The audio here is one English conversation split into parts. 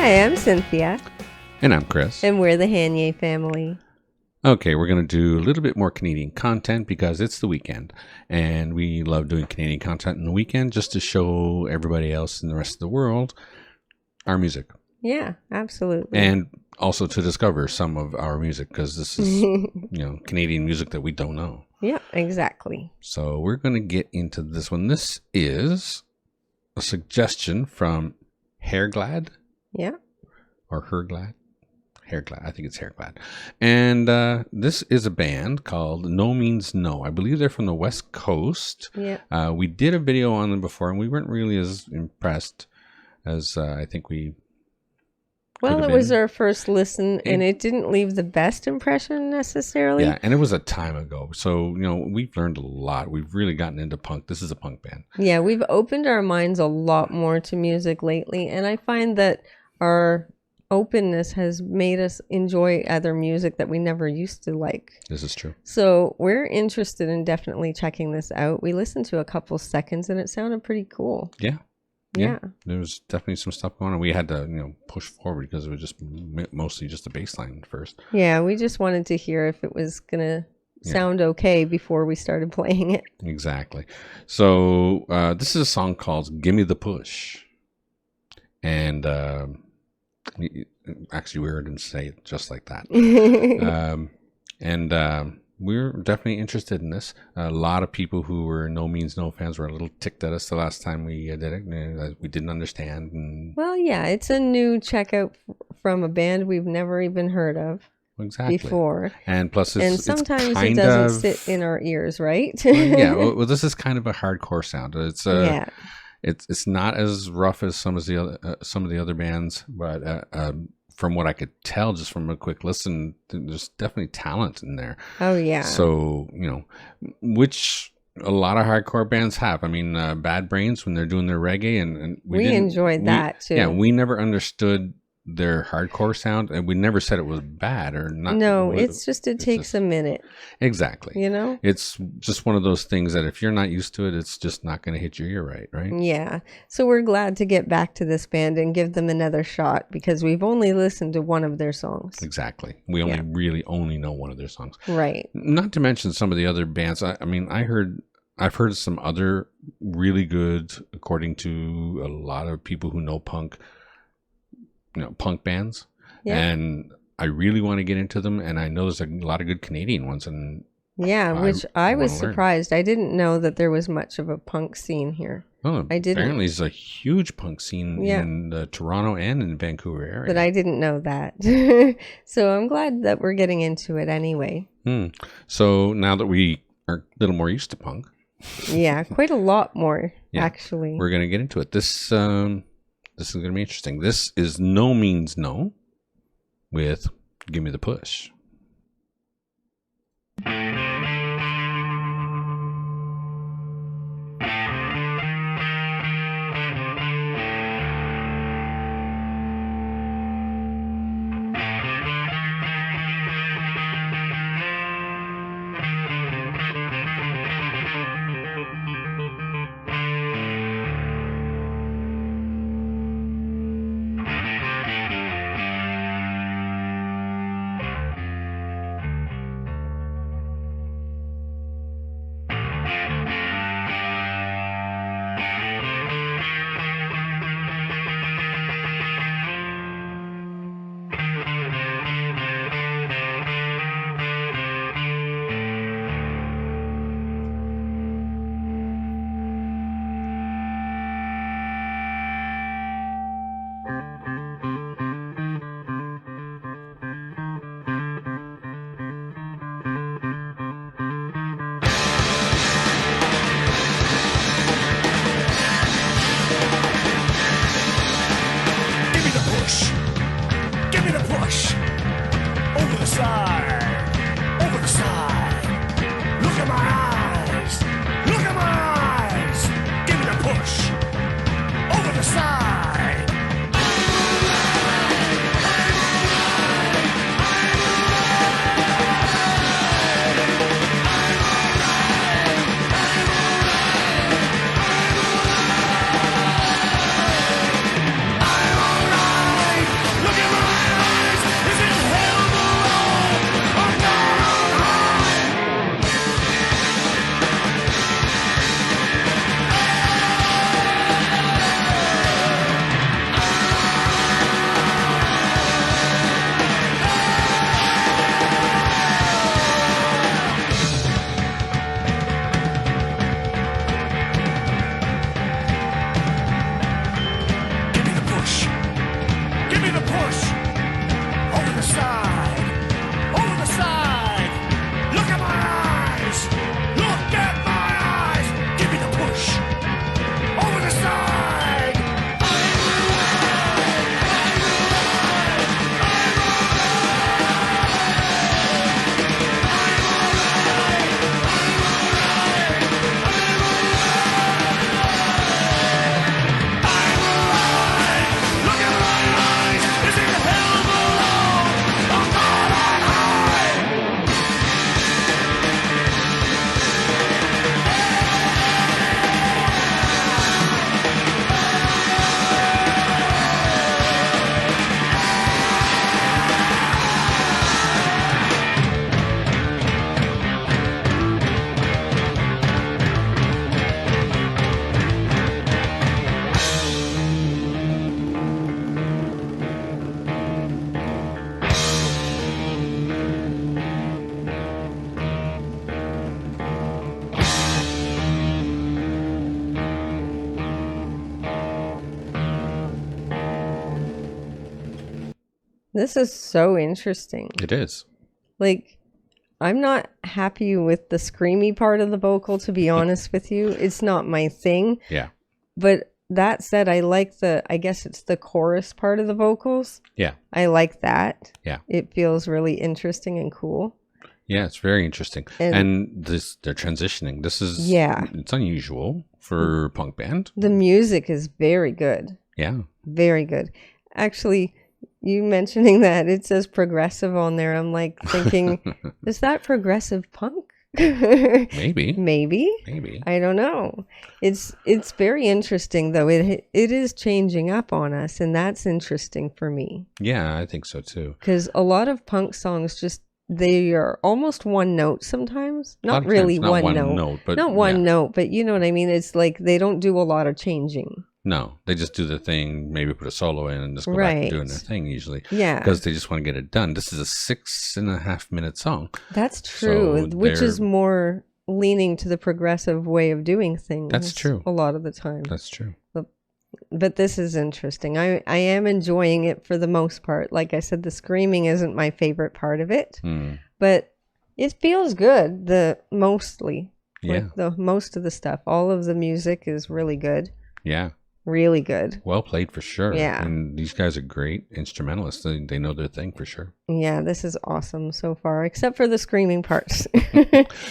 Hi, I'm Cynthia. And I'm Chris. And we're the Hanye family. Okay, we're going to do a little bit more Canadian content because it's the weekend. And we love doing Canadian content on the weekend just to show everybody else in the rest of the world our music. Yeah, absolutely. And also to discover some of our music because this is, Canadian music that we don't know. Yeah, exactly. So we're going to get into this one. This is a suggestion from Hairglad. Yeah. Or Herglad. Hairglad. I think it's Hairglad. And this is a band called NOMEANSNO. I believe they're from the West Coast. Yeah. We did a video on them before, and we weren't really as impressed as I think we. Well, it was our first listen, and it didn't leave the best impression necessarily. Yeah, and it was a time ago. So, we've learned a lot. We've really gotten into punk. This is a punk band. Yeah, we've opened our minds a lot more to music lately, and I find that our openness has made us enjoy other music that we never used to like. This is true. So we're interested in definitely checking this out. We listened to a couple seconds, and it sounded pretty cool. Yeah, there was definitely some stuff going on. We had to, push forward because it was just mostly just the bass line first. Yeah, we just wanted to hear if it was going to sound okay before we started playing it. Exactly. So this is a song called Gimme the Push. And actually, we heard him say it just like that. We're definitely interested in this. A lot of people who were NOMEANSNO fans were a little ticked at us the last time we did it. We didn't understand. Well, yeah, it's a new checkout from a band we've never even heard of before. And plus, sometimes it doesn't sit in our ears, right? Well, this is kind of a hardcore sound. It's not as rough as some of the other bands, but from what I could tell, just from a quick listen, there's definitely talent in there. Oh, yeah. So, which a lot of hardcore bands have. I mean, Bad Brains, when they're doing their reggae, and we enjoyed that, too. Yeah, we never understood their hardcore sound, and we never said it was bad or not. No, it takes a minute. Exactly. It's just one of those things that if you're not used to it, it's just not going to hit your ear right? Yeah. So we're glad to get back to this band and give them another shot because we've only listened to one of their songs. Exactly. We really only know one of their songs. Right. Not to mention some of the other bands. I've heard some other really good, according to a lot of people who know punk, punk bands. Yeah. And I really want to get into them. And I know there's a lot of good Canadian ones. And which I was surprised. I didn't know that there was much of a punk scene here. Oh, I didn't. Apparently there's a huge punk scene in Toronto and in the Vancouver area. But I didn't know that. So I'm glad that we're getting into it anyway. So now that we are a little more used to punk. Yeah, quite a lot more, actually. We're going to get into it. This is going to be interesting. This is NOMEANSNO with Gimme the Push. This is so interesting. It is. Like, I'm not happy with the screamy part of the vocal, to be honest with you. It's not my thing. Yeah. But that said, I like I guess it's the chorus part of the vocals. Yeah. I like that. Yeah. It feels really interesting and cool. Yeah, it's very interesting. And they're transitioning. This is, it's unusual for a punk band. The music is very good. Yeah. Very good. Actually, you mentioning that it says progressive on there, I'm like thinking, is that progressive punk? Maybe. I don't know. It's very interesting though. It is changing up on us, and that's interesting for me. Yeah, I think so too. Because a lot of punk songs they are almost one note sometimes. Not really one note, but not one note, but you know what I mean. It's like they don't do a lot of changing. No, they just do the thing, maybe put a solo in and just go back to doing their thing usually. Yeah. Because they just want to get it done. This is a 6.5 minute song. That's true, which is more leaning to the progressive way of doing things. That's true. A lot of the time. That's true. But this is interesting. I am enjoying it for the most part. Like I said, the screaming isn't my favorite part of it. But it feels good, mostly. Yeah. Like most of the stuff. All of the music is really good. Yeah. Really good. Well played for sure. Yeah. And these guys are great instrumentalists. They know their thing for sure. Yeah, this is awesome so far, except for the screaming parts.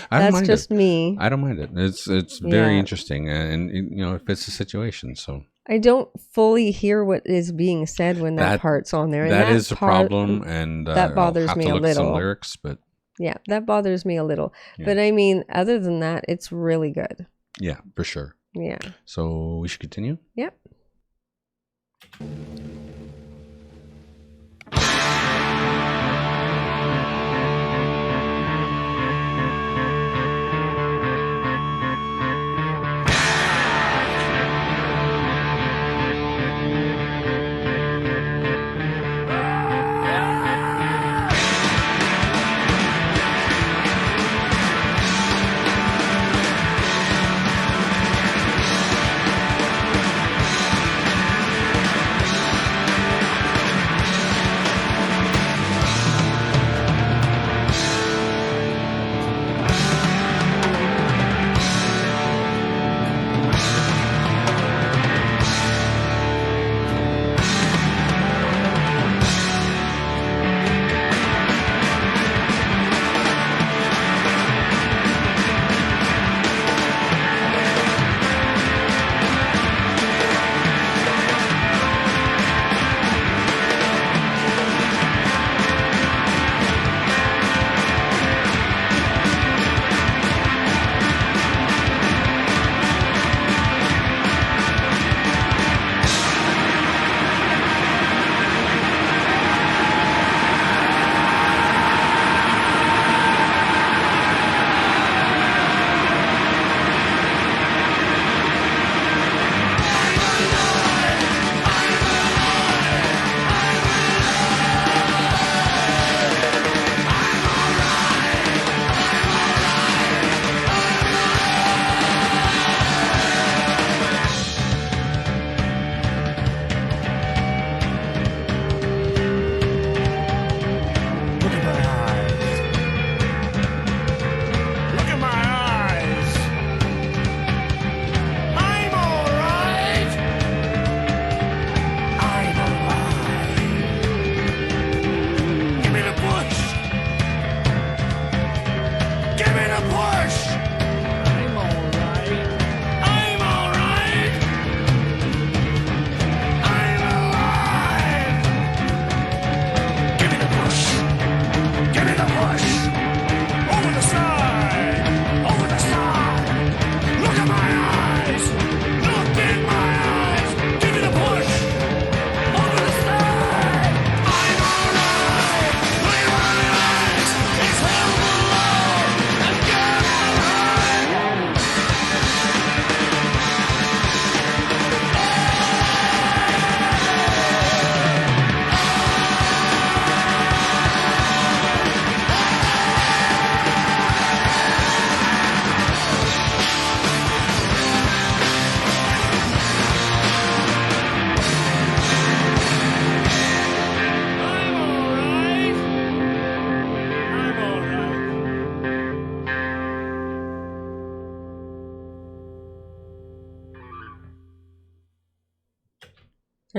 That's just me. I don't mind it. It's very interesting, and it fits the situation. So I don't fully hear what is being said when that part's on there. And that is a problem, and that bothers me a little. Some lyrics, but yeah, that bothers me a little. Yeah. But I mean, other than that, it's really good. Yeah, for sure. Yeah. So we should continue? Yep.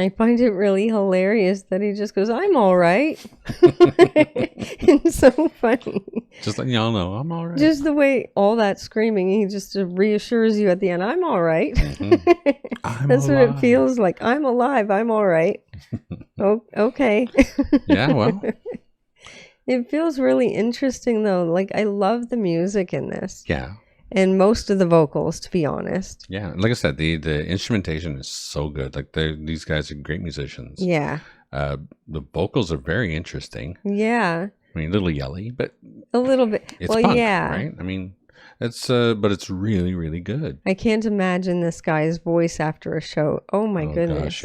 I find it really hilarious that he just goes, "I'm all right." It's so funny. Just letting y'all know, I'm all right. Just the way all that screaming, he just reassures you at the end, "I'm all right." That's what it feels like. I'm alive. I'm all right. Oh, okay. Yeah, well. It feels really interesting, though. Like, I love the music in this. Yeah. And most of the vocals, to be honest. Yeah, like I said, the instrumentation is so good. Like these guys are great musicians. Yeah. The vocals are very interesting. Yeah. I mean, a little yelly, but a little bit. It's punk, right? I mean, it's but it's really, really good. I can't imagine this guy's voice after a show. Oh my goodness. Gosh,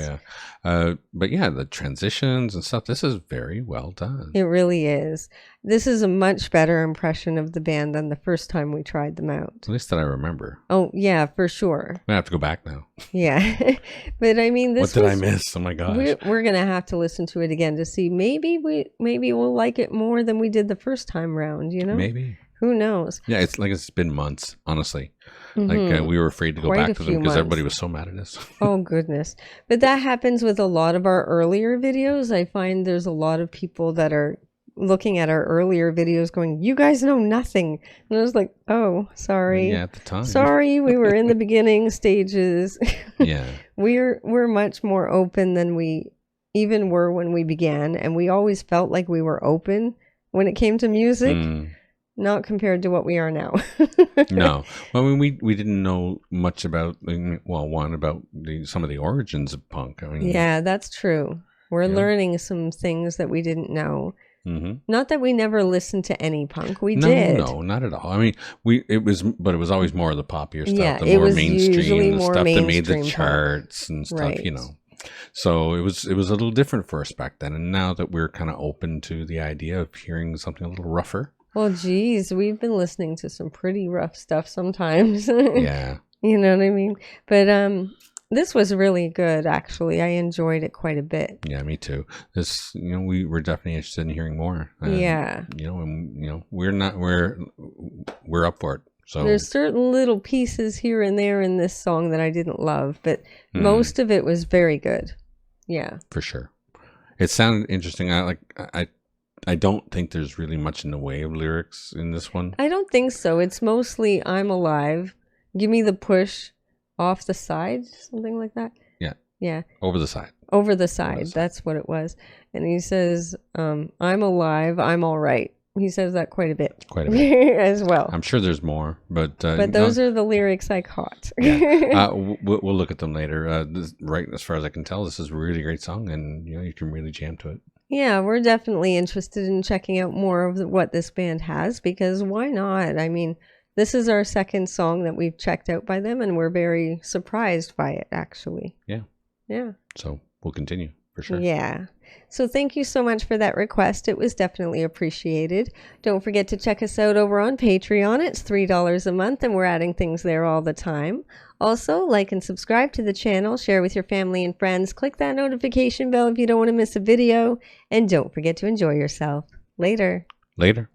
yeah. But yeah, the transitions and stuff. This is very well done. It really is. This is a much better impression of the band than the first time we tried them out. At least that I remember. Oh yeah, for sure. I have to go back now. Yeah, but I mean, this. What did I miss? Oh my gosh. We're gonna have to listen to it again to see. Maybe we'll like it more than we did the first time round. You know. Maybe. Who knows? Yeah, it's been months, honestly. Like we were afraid to go back to them because everybody was so mad at us. Oh goodness. But that happens with a lot of our earlier videos. I find there's a lot of people that are looking at our earlier videos going, "You guys know nothing." And I was like, "Oh, sorry." Yeah, at the time. Sorry, we were in the beginning stages. Yeah. We're much more open than we even were when we began, and we always felt like we were open when it came to music. Not compared to what we are now. No. Well, I mean, we didn't know much about, about some of the origins of punk. I mean, yeah, that's true. We're learning some things that we didn't know. Not that we never listened to any punk. We did. No, not at all. I mean, it was always more of the poppier stuff, yeah, the more mainstream, the stuff that made the punk. charts and stuff, right. you know. So it was a little different for us back then. And now that we're kind of open to the idea of hearing something a little rougher. Well, geez, we've been listening to some pretty rough stuff sometimes. Yeah. You know what I mean? But this was really good, actually. I enjoyed it quite a bit. Yeah, me too. This, we were definitely interested in hearing more. Yeah. We're up for it. So there's certain little pieces here and there in this song that I didn't love, but most of it was very good. Yeah. For sure. It sounded interesting. I don't think there's really much in the way of lyrics in this one. I don't think so. It's mostly "I'm alive, give me the push off the side," something like that. Yeah. Yeah. Over the side. Over the side. That's what it was. And he says, "I'm alive, I'm all right." He says that quite a bit. Quite a bit. As well. I'm sure there's more, but those are the lyrics I caught. Yeah. We'll look at them later. Right, as far as I can tell, this is a really great song, and you can really jam to it. Yeah, we're definitely interested in checking out more of what this band has, because why not? I mean, this is our second song that we've checked out by them, and we're very surprised by it, actually. Yeah. Yeah. So we'll continue, for sure. Yeah. So thank you so much for that request. It was definitely appreciated. Don't forget to check us out over on Patreon. It's $3 a month, and we're adding things there all the time. Also, like and subscribe to the channel, share with your family and friends, click that notification bell if you don't want to miss a video, and don't forget to enjoy yourself. Later. Later.